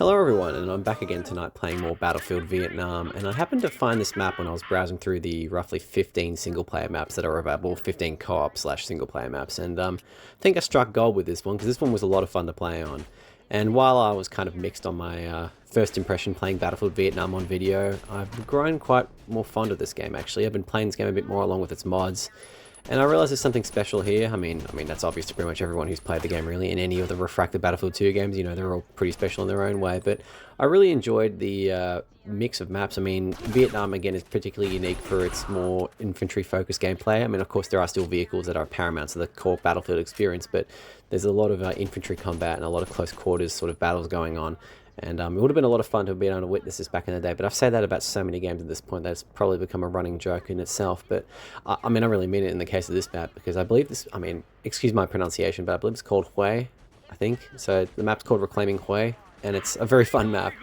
Hello everyone, and I'm back again tonight playing more Battlefield Vietnam, and I happened to find this map when I was browsing through the roughly 15 single-player maps that are available, 15 co-op slash single-player maps, and I think I struck gold with this one, because this one was a lot of fun to play on. And while I was kind of mixed on my first impression playing Battlefield Vietnam on video, I've grown quite more fond of this game actually. I've been playing this game a bit more along with its mods. And I realise there's something special here. I mean that's obvious to pretty much everyone who's played the game really. In any of the refracted Battlefield 2 games, you know, they're all pretty special in their own way. But I really enjoyed the mix of maps. I mean, Vietnam again is particularly unique for its more infantry-focused gameplay. I mean, of course, there are still vehicles that are paramount to the core Battlefield experience, but there's a lot of infantry combat and a lot of close quarters sort of battles going on. And it would have been a lot of fun to have been able to witness this back in the day. But I've said that about so many games at this point that it's probably become a running joke in itself. But I mean, I really mean it in the case of this map, because I believe this, I mean, excuse my pronunciation, but I believe it's called Hue, I think. So the map's called Reclaiming Hue, and it's a very fun map.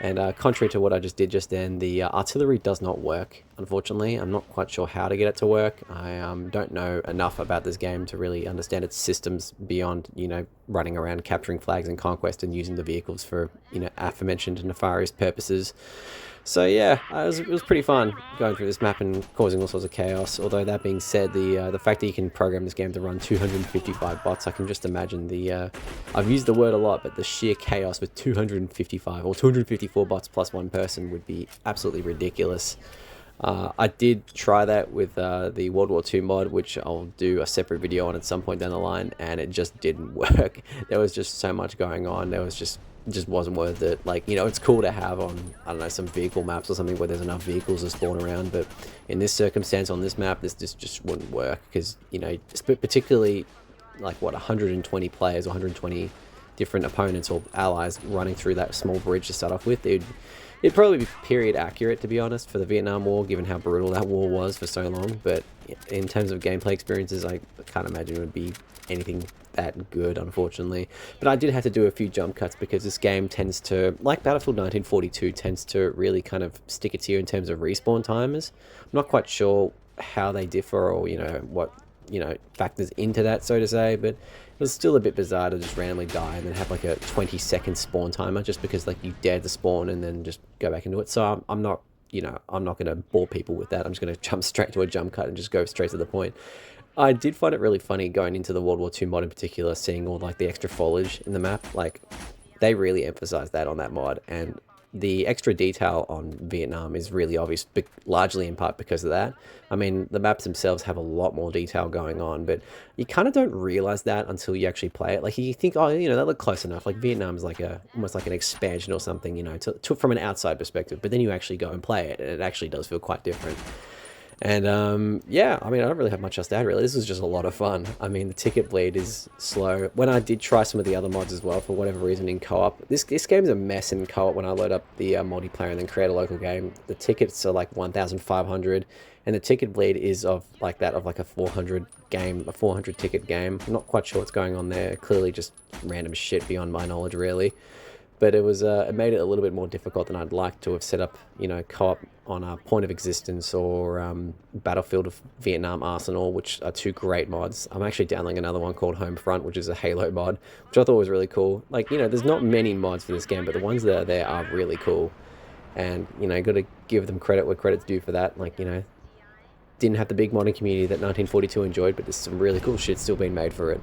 And contrary to what I just did just then, the artillery does not work, unfortunately. I'm not quite sure how to get it to work. I don't know enough about this game to really understand its systems beyond, you know, running around capturing flags in Conquest and using the vehicles for, you know, aforementioned nefarious purposes. So yeah, it was pretty fun going through this map and causing all sorts of chaos. Although that being said, the fact that you can program this game to run 255 bots, I can just imagine the I've used the word a lot, but the sheer chaos with 255 or 254 bots plus one person would be absolutely ridiculous. I did try that with the World War II mod, which I'll do a separate video on at some point down the line, and it just didn't work. There was just so much going on. There was just wasn't worth it. Like, you know, it's cool to have on, I don't know, some vehicle maps or something where there's enough vehicles to spawn around, but in this circumstance on this map, this just wouldn't work, because, you know, particularly like what, 120 players or 120 different opponents or allies running through that small bridge to start off with, it'd probably be period accurate, to be honest, for the Vietnam War, given how brutal that war was for so long. But in terms of gameplay experiences, I can't imagine it would be anything that good, unfortunately. But I did have to do a few jump cuts, because this game tends to, like Battlefield 1942, tends to really kind of stick it to you in terms of respawn timers. I'm not quite sure how they differ, or, you know, what, you know, factors into that, so to say, but it was still a bit bizarre to just randomly die and then have like a 20-second spawn timer just because like you dared to spawn and then just go back into it. So I'm not, you know, I'm not going to bore people with that. I'm just going to jump straight to a jump cut and just go straight to the point. I did find it really funny going into the World War II mod in particular, seeing all like the extra foliage in the map. Like, they really emphasized that on that mod, and the extra detail on Vietnam is really obvious, but largely in part because of that. I mean, the maps themselves have a lot more detail going on, but you kind of don't realize that until you actually play it. Like, you think, oh, you know, that looked close enough. Like, Vietnam is like almost like an expansion or something, you know, from an outside perspective. But then you actually go and play it, and it actually does feel quite different. And yeah, I mean, I don't really have much else to add, really. This was just a lot of fun. I mean, the ticket bleed is slow. When I did try some of the other mods as well, for whatever reason, in co-op, this game's a mess in co-op. When I load up the multiplayer and then create a local game, the tickets are like 1,500, and the ticket bleed is of like that of like a 400 game, a 400 ticket game. I'm not quite sure what's going on there. Clearly just random shit beyond my knowledge, really. But it was it made it a little bit more difficult than I'd like to have set up, you know, co-op on a Point of Existence or Battlefield of Vietnam Arsenal, which are two great mods. I'm actually downloading another one called Homefront, which is a Halo mod, which I thought was really cool. Like, you know, there's not many mods for this game, but the ones that are there are really cool. And, you know, got to give them credit where credit's due for that. Like, you know, didn't have the big modding community that 1942 enjoyed, but there's some really cool shit still being made for it.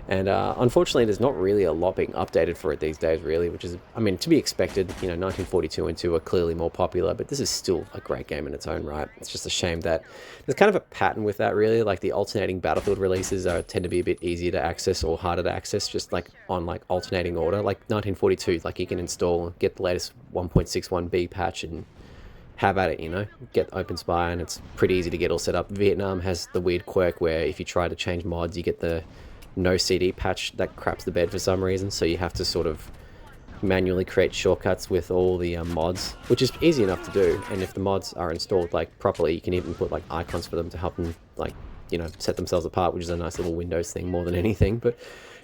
And unfortunately, there's not really a lot being updated for it these days, really, which is, I mean, to be expected. You know, 1942 and 2 are clearly more popular, but this is still a great game in its own right. It's just a shame that there's kind of a pattern with that, really. Like, the alternating Battlefield releases tend to be a bit easier to access or harder to access, just like on like alternating order. Like 1942, like you can install, get the latest 1.61b patch and have at it, you know, get OpenSpy, and it's pretty easy to get all set up. Vietnam has the weird quirk where if you try to change mods, you get the no CD patch that craps the bed for some reason, so you have to sort of manually create shortcuts with all the mods, which is easy enough to do. And if the mods are installed like properly, you can even put like icons for them to help them, like, you know, set themselves apart, which is a nice little Windows thing more than anything. But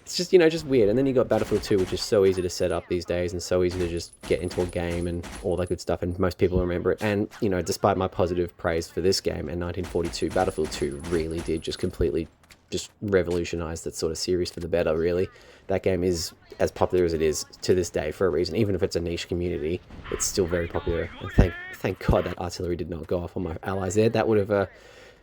it's just, you know, just weird. And then you got Battlefield 2, which is so easy to set up these days and so easy to just get into a game and all that good stuff, and most people remember it. And, you know, despite my positive praise for this game and 1942, Battlefield 2 really did just completely just revolutionized that sort of series for the better, really. That game is as popular as it is to this day for a reason. Even if it's a niche community, it's still very popular. And thank God that artillery did not go off on my allies there. That would have,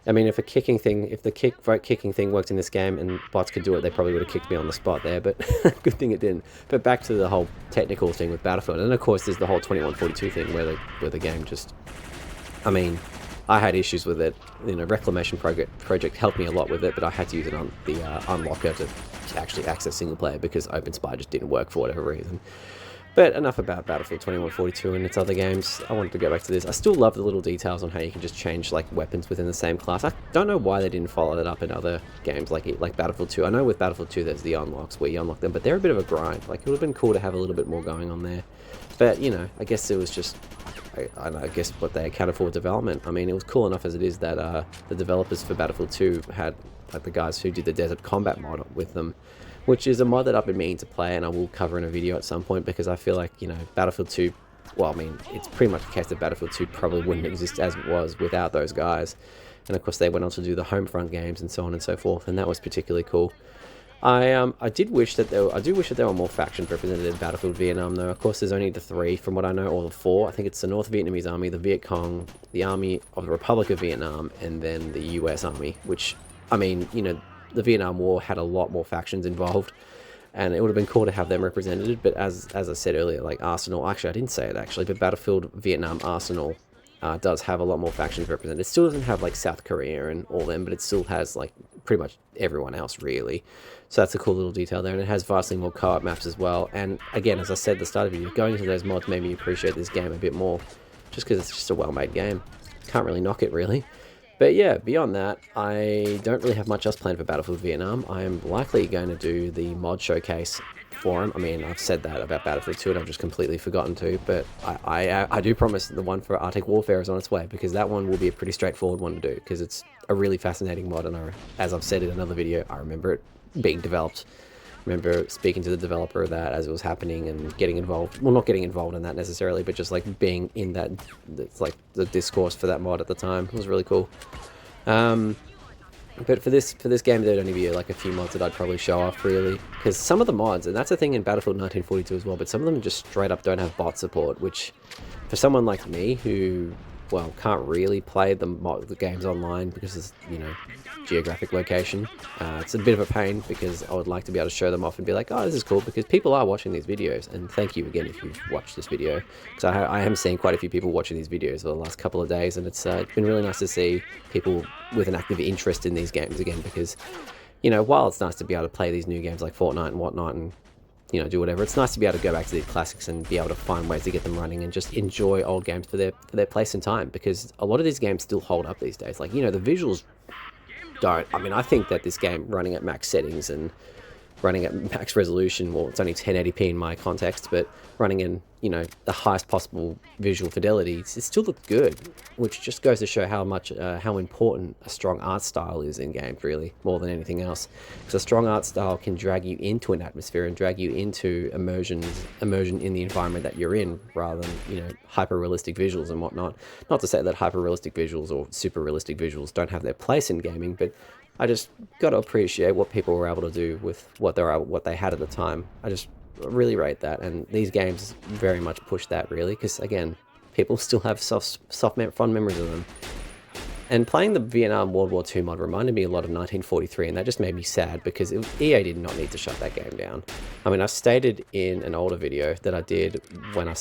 I mean, if the kicking thing worked in this game and bots could do it, they probably would have kicked me on the spot there, but good thing it didn't. But back to the whole technical thing with Battlefield, and of course there's the whole 2142 thing where the game just, I mean, I had issues with it. You know, Reclamation project helped me a lot with it, but I had to use it on the unlocker to actually access single player because OpenSpy just didn't work for whatever reason. But enough about Battlefield 2142 and its other games. I wanted to go back to this. I still love the little details on how you can just change like weapons within the same class. I don't know why they didn't follow that up in other games like Battlefild 2. I know with Battlefield 2 there's the unlocks where you unlock them, but they're a bit of a grind. Like, it would have been cool to have a little bit more going on there. But, you know, I guess it was just, I don't know, I guess what they accounted for with development. I mean, it was cool enough as it is that the developers for Battlefield 2 had, like, the guys who did the Desert Combat mod with them, which is a mod that I've been meaning to play, and I will cover in a video at some point, because I feel like, you know, Battlefield 2, well, I mean, it's pretty much the case that Battlefield 2 probably wouldn't exist as it was without those guys. And of course they went on to do the Homefront games and so on and so forth, and that was particularly cool. I do wish that there were more factions represented in Battlefield Vietnam, though. Of course, there's only the 3 from what I know, or the 4. I think it's the North Vietnamese Army, the Viet Cong, the Army of the Republic of Vietnam, and then the US Army, which, I mean, you know, the Vietnam War had a lot more factions involved, and it would have been cool to have them represented. But as I said earlier, like Arsenal, actually I didn't say it actually, but Battlefield Vietnam Arsenal does have a lot more factions represented. It still doesn't have like South Korea and all them, but it still has like pretty much everyone else, really. So that's a cool little detail there, and it has vastly more co-op maps as well. And again, as I said at the start of the video, going into those mods made me appreciate this game a bit more, just because it's just a well-made game. Can't really knock it, really. But yeah, beyond that, I don't really have much else planned for Battlefield Vietnam. I am likely going to do the mod showcase for him. I mean, I've said that about Battlefield 2 and I've just completely forgotten to, but I do promise the one for Arctic Warfare is on its way, because that one will be a pretty straightforward one to do, because it's a really fascinating mod, and as I've said in another video, I remember it being developed. I remember speaking to the developer of that as it was happening and getting involved. Well, not getting involved in that necessarily, but just like being in that, it's like the discourse for that mod at the time. It was really cool. But for this game, there'd only be like a few mods that I'd probably show off, really, because some of the mods, and that's a thing in Battlefield 1942 as well, but some of them just straight up don't have bot support, which for someone like me who, well, can't really play the games online because of, you know, geographic location, it's a bit of a pain, because I would like to be able to show them off and be like, oh, this is cool, because people are watching these videos, and thank you again if you've watched this video, because I am seeing quite a few people watching these videos for the last couple of days, and it's been really nice to see people with an active interest in these games again, because, you know, while it's nice to be able to play these new games like Fortnite and whatnot, and, you know, do whatever, it's nice to be able to go back to these classics and be able to find ways to get them running and just enjoy old games for their place in time, because a lot of these games still hold up these days. Like, you know, the visuals don't. I mean, I think that this game running at max settings and running at max resolution, well, it's only 1080p in my context, but running in, you know, the highest possible visual fidelity, it still looks good, which just goes to show how much, how important a strong art style is in games, really, more than anything else. Because a strong art style can drag you into an atmosphere and drag you into immersion in the environment that you're in, rather than, you know, hyper-realistic visuals and whatnot. Not to say that hyper-realistic visuals or super-realistic visuals don't have their place in gaming, but I just got to appreciate what people were able to do with what they had at the time. I just really rate that, and these games very much push that, really, because again, people still have fond memories of them. And playing the Vietnam World War II mod reminded me a lot of 1943, and that just made me sad, because EA did not need to shut that game down. I mean, I stated in an older video that I did when I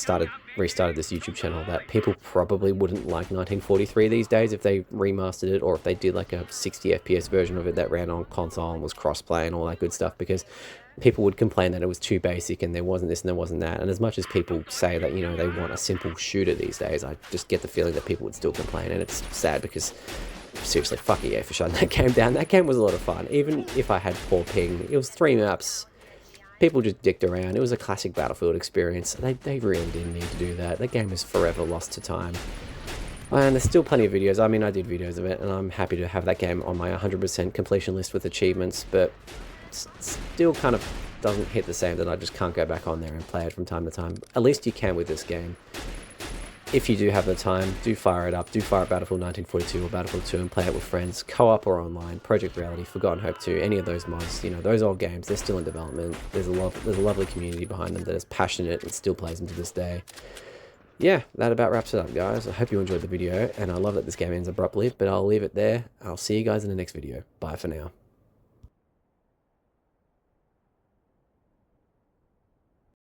restarted this YouTube channel that people probably wouldn't like 1943 these days if they remastered it, or if they did like a 60 FPS version of it that ran on console and was crossplay and all that good stuff, because people would complain that it was too basic and there wasn't this and there wasn't that. And as much as people say that, you know, they want a simple shooter these days, I just get the feeling that people would still complain, and it's sad, because seriously, fuck EA for shutting that game down. That game was a lot of fun, even if I had poor ping. It was 3 maps. People just dicked around. It was a classic Battlefield experience. They really didn't need to do that. That game is forever lost to time. And there's still plenty of videos. I mean, I did videos of it, and I'm happy to have that game on my 100% completion list with achievements, but still kind of doesn't hit the same that I just can't go back on there and play it from time to time. At least you can with this game. if you do have the time, do fire it up. Do fire up Battlefield 1942 or Battlefield 2 and play it with friends, co-op or online. Project Reality, Forgotten Hope 2, any of those mods, you know, those old games, they're still in development. There's a lovely community behind them that is passionate and still plays them to this day. Yeah, that about wraps it up, guys. I hope you enjoyed the video, and I love that this game ends abruptly, but I'll leave it there. I'll see you guys in the next video. Bye for now.